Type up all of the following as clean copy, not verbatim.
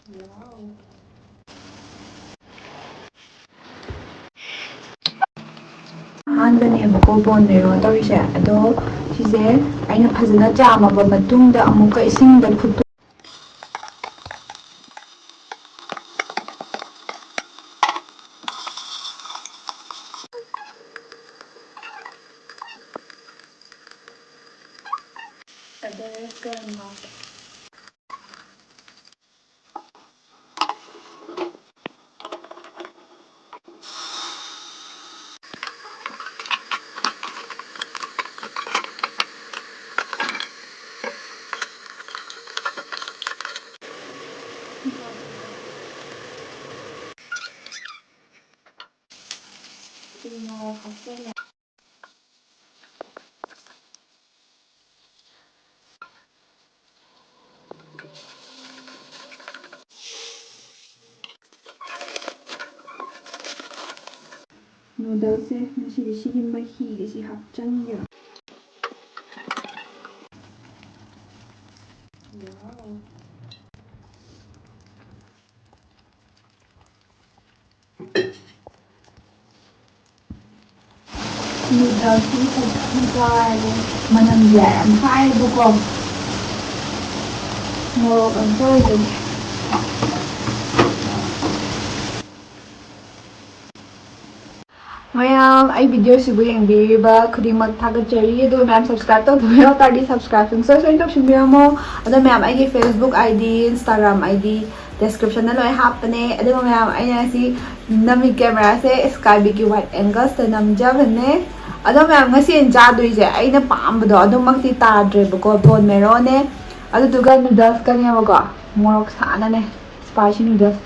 Wow. ꯑꯍꯥꯟꯕꯅꯦꯕꯀꯣ ꯕꯣꯟ marrow ꯇꯧꯔꯤꯁꯦ ꯑꯗꯣ ꯁꯤꯁꯦ ꯑꯩꯅ ꯐꯖꯅ ꯆꯥꯝꯃꯕ ꯃꯇꯨꯡꯗ ꯑꯃꯨꯛꯀ ꯏꯁꯤꯡꯗ ꯐꯨꯠꯇꯣꯛ Everest grandma. Noodles se ngꯁꯤꯗꯤ ꯁꯤꯒꯤ ꯃꯍꯤꯒꯁꯤ ꯍꯥꯞꯆꯟꯒꯦꯕ. Wow. Noodles-ꯁꯤ ꯐꯖꯅ ꯆꯥꯔꯒꯦ. ꯃꯅꯝꯁꯦ ꯌꯥꯝ ꯍꯥꯏꯌꯦꯕꯀꯣ. ꯃꯣꯔꯣꯛ ꯑꯝꯇ ꯑꯣꯏꯗꯣꯏꯅꯦ. ꯃꯌꯥꯝ ꯑꯩ ꯚꯤꯗꯤꯑꯣꯁꯤꯕꯨ ꯌꯦꯡꯕꯤꯔꯤꯕ ꯈꯨꯗꯤꯡꯃꯛ ꯊꯥꯒꯠꯆꯔꯤ. ꯑꯗꯨꯒ ꯃꯌꯥꯝ ꯁꯕꯁꯀ꯭ꯔꯥꯏꯕ ꯇꯧꯗꯕ ꯌꯥꯎ ꯇꯥꯔꯗꯤ ꯁꯕꯁꯀ꯭ꯔꯥꯏꯕ ꯁꯣꯏꯅ ꯇꯧꯁꯤꯟꯕꯤꯔꯝꯃꯣ. ꯑꯗꯣ ꯃꯌꯥꯝ ꯑꯩꯒꯤ ꯐꯦꯁꯕꯨꯛ ID, ꯏꯟꯁꯇꯥꯒ꯭ꯔꯥꯝ ID ꯗꯦꯁꯀ꯭ꯔꯤꯞꯁꯟꯗ ꯂꯣꯏ ꯍꯥꯞꯄꯅꯦ. ꯑꯗꯨꯒ ꯃꯌꯥꯝ ꯑꯩꯅ ꯉꯁꯤ ꯅꯝꯃꯤ ꯀꯦꯃꯦꯔꯥꯁꯦ SKYVIK ꯋꯥꯏꯠ ꯑꯦꯡꯒꯜꯁꯇ ꯅꯝꯖꯕꯅꯦ. ꯑꯗꯣ ꯃꯌꯥꯝ ꯉꯁꯤ ꯑꯩꯅ ꯆꯥꯗꯣꯏꯁꯦ ꯑꯩꯅ ꯄꯥꯝꯕꯗꯣ ꯑꯗꯨꯃꯛꯇꯤ ꯇꯥꯗ꯭ꯔꯦꯕꯀꯣ. ꯕꯣꯟ ꯃꯦꯔꯣꯅꯦ. ꯑꯗꯨꯗꯨꯒ ꯅꯨꯗꯜꯁꯀꯅꯦꯕꯀꯣ. ꯃꯣꯔꯣꯛ ꯁꯥꯅꯅꯦ. Spicy noodles.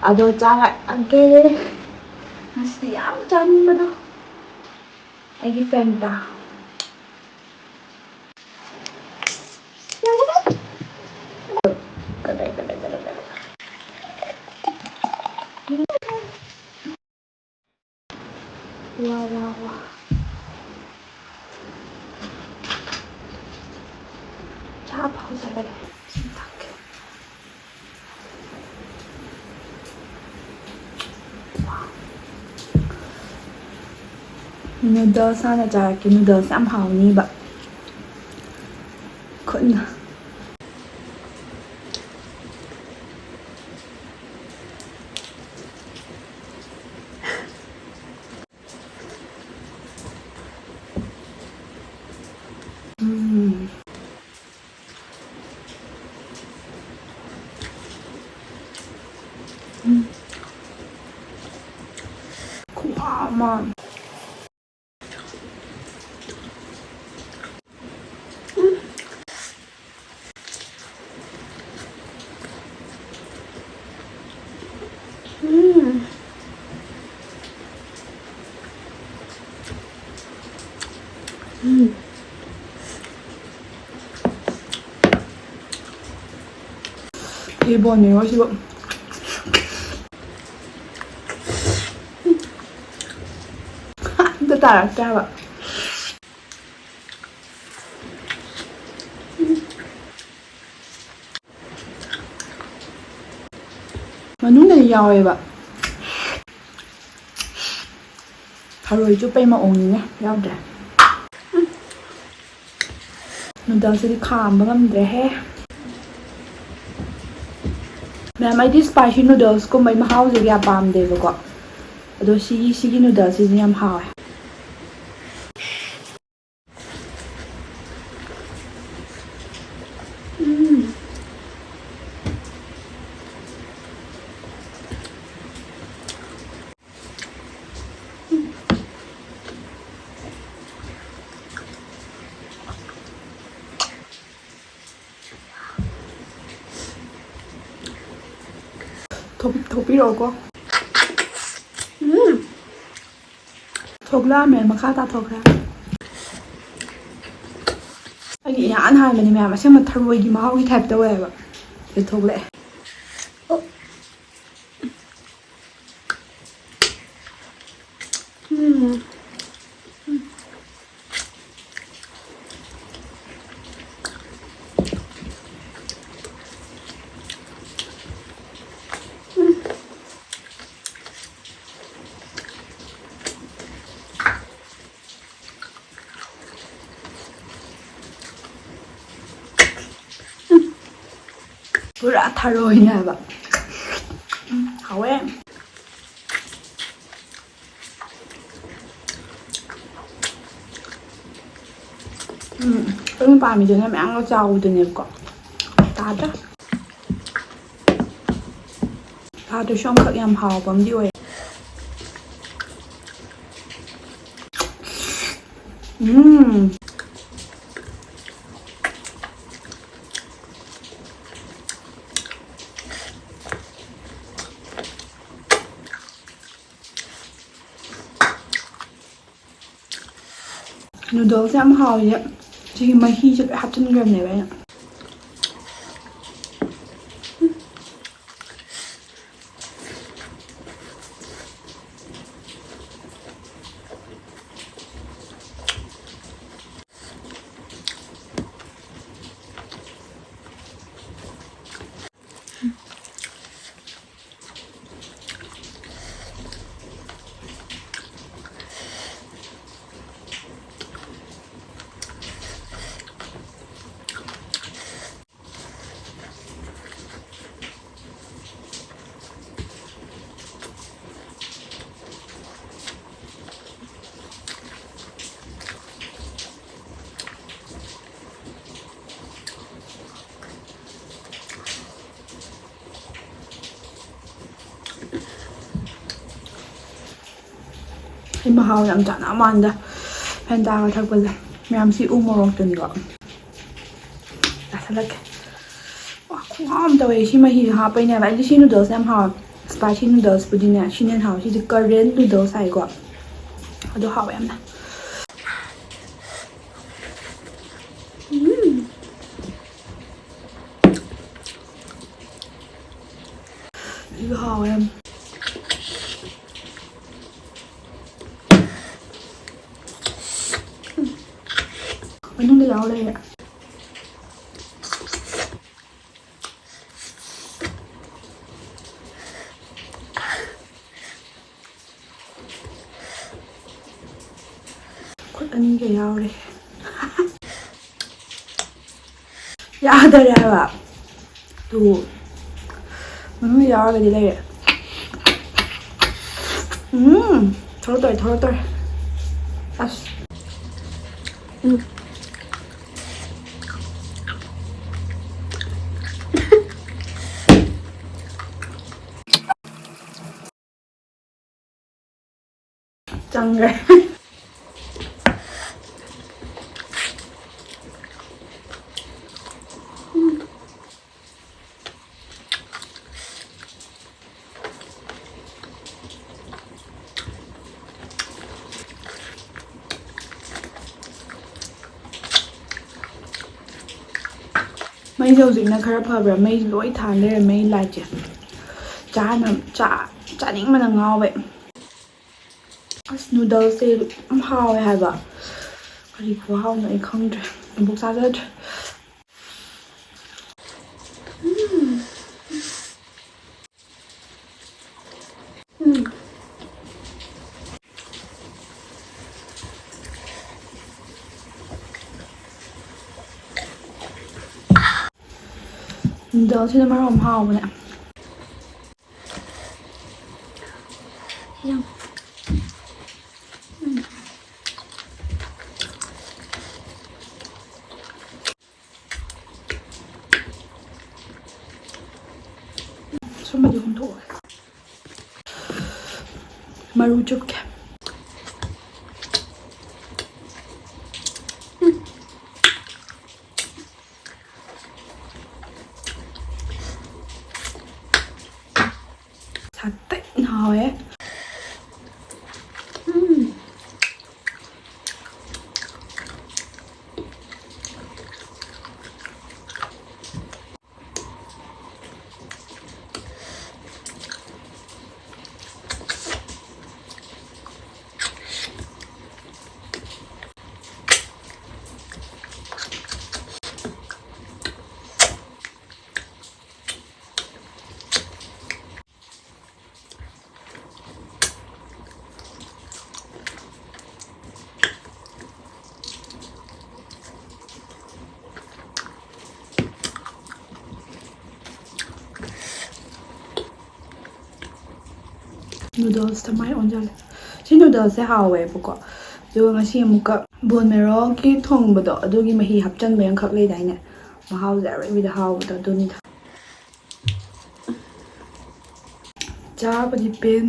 ꯑꯗꯣ ꯆꯥꯔꯛꯑꯒꯦ. ꯉꯁꯤꯗꯤ ꯌꯥꯝ ꯆꯥꯅꯤꯡꯕꯗꯣ. ꯑꯩꯒꯤ ꯐꯦꯟꯇꯥ. Wow, wow, wow. ꯆꯥꯕ ꯍꯧꯖꯔꯒꯦ. Noodles ꯍꯥꯟꯅ ꯆꯥꯔꯛꯀꯦ. Noodles ꯌꯥꯝ ꯍꯥꯎꯅꯤꯕ. ꯈꯨꯠꯅ. Khủng mà. 이 bò nướng chị bọn tất cả là cao ạ. ꯃꯅꯨꯡꯗꯗꯤ ꯌꯥꯎꯋꯦꯕ. ꯊꯔꯣꯏ ꯆꯨꯞꯄꯩ ꯃꯑꯣꯡꯅꯤꯅꯦ. ꯌꯥꯎꯗ꯭ꯔꯦ. ꯅꯨꯗꯜꯁꯤꯗꯤ ꯈꯥꯝꯕ ꯉꯝꯗ꯭ꯔꯦꯍꯦ. ꯃꯌꯥꯝ ꯑꯩꯗꯤ ꯁ꯭ꯄꯥꯏꯁꯤ ꯅꯨꯗꯜꯁ ꯀꯨꯝꯕꯩ ꯃꯍꯥꯎꯁꯦ ꯀꯌꯥ ꯄꯥꯝꯗꯦꯕꯀꯣ. ꯑꯗꯣ ꯁꯤꯒꯤ ꯅꯨꯗꯜꯁꯤꯗꯤ ꯌꯥꯝ ꯍꯥꯎꯋꯦ. ꯊꯣꯛꯄꯤꯔꯛꯑꯣꯀꯣ. ꯊꯣꯛꯂꯛꯑꯝꯃꯦ ꯃꯈꯥ ꯇꯥꯊꯣꯛꯈ꯭ꯔꯦ. ꯑꯩꯒꯤ ꯏꯍꯥꯟ ꯍꯥꯟꯕꯅꯤ ꯃꯌꯥꯝ. ꯑꯁꯦꯡꯕ ꯊꯔꯣꯏꯒꯤ ꯃꯍꯥꯎꯒꯤ ꯇꯥꯏꯞ ꯇꯧꯋꯦꯕ. ꯑꯗꯨ ꯊꯣꯛꯂꯛꯑꯦ. pura tharoy na ba. Hawe. Yung pami dyan na may ang sawo din ko. Tada. Tada siyang kakyam hao bam di way. Noodles yam hao ya. Jadi mahi je hapten gram ne ba. Mahal yang tak nak manda. Penda tak boleh. Macam si umur tu ni kok. Asal lagi. Wah, kuam tahu si mahi apa ini? Lagi si noodles yang hao. Spicy noodles punya si ni hao. Si Korean noodles saya kok. Aduh hao yang dah. Ini hao yang. Anong nilaw lang ya? Kung anong nilaw lang. Yada rin ba? Ito. Anong nilaw lang nila ya? Thorotoy. As. Canggai. Mấy dầu dịch nó khá là hợp mấy lỗi thàn đây là mấy lại chứ chả những mà là ngon vậy. Noodles thì hao hay vậy cái gì của hao này không được bốc ra rất Noodles thì nó mới làm hao vậy nè. Somebody không thổi Marrow chụp kẹp thật tịnh hồi ấy. noodles tamai onjal si noodles se hawe buko do ngasi amuka bone marrow ki thongbado adugi mahi hapchan bayang khak lei daine mahau za re with how da duni cha badi pen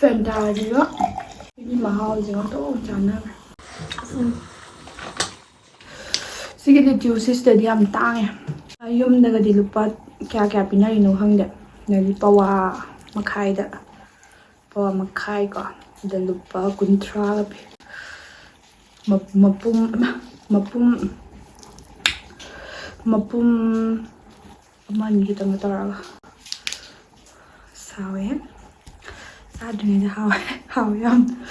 Fenda juga ini mahal jangan tuh jangan Sige juices tadi am tang ya ayum daga di lupa kya pina ino hang da nali pawa makai da pawa makai ko da lupa kuntra bi mapum man kita ngatara sawe Sadly, how young.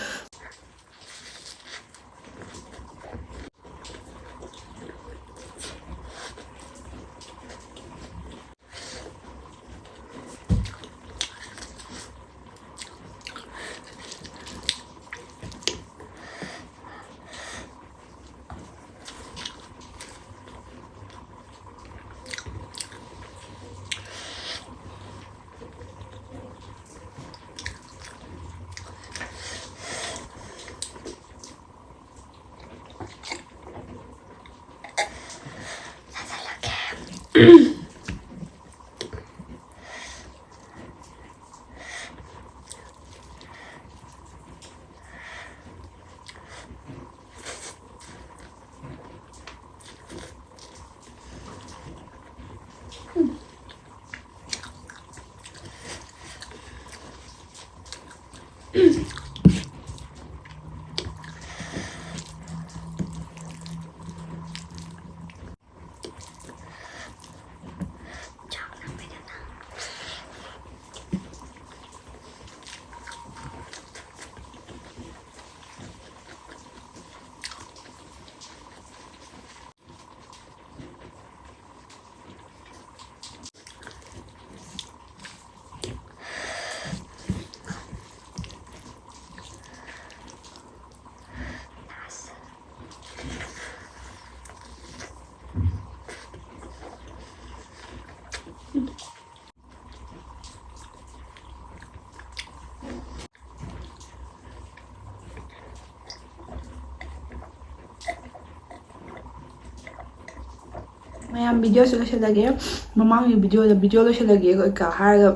mayam video sila lagi mamang video lo sila lagi ka har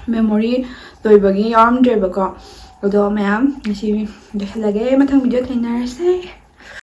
memory toy bagi yarm dre bako odo mayam ngasi sila lagi mathang video thainarase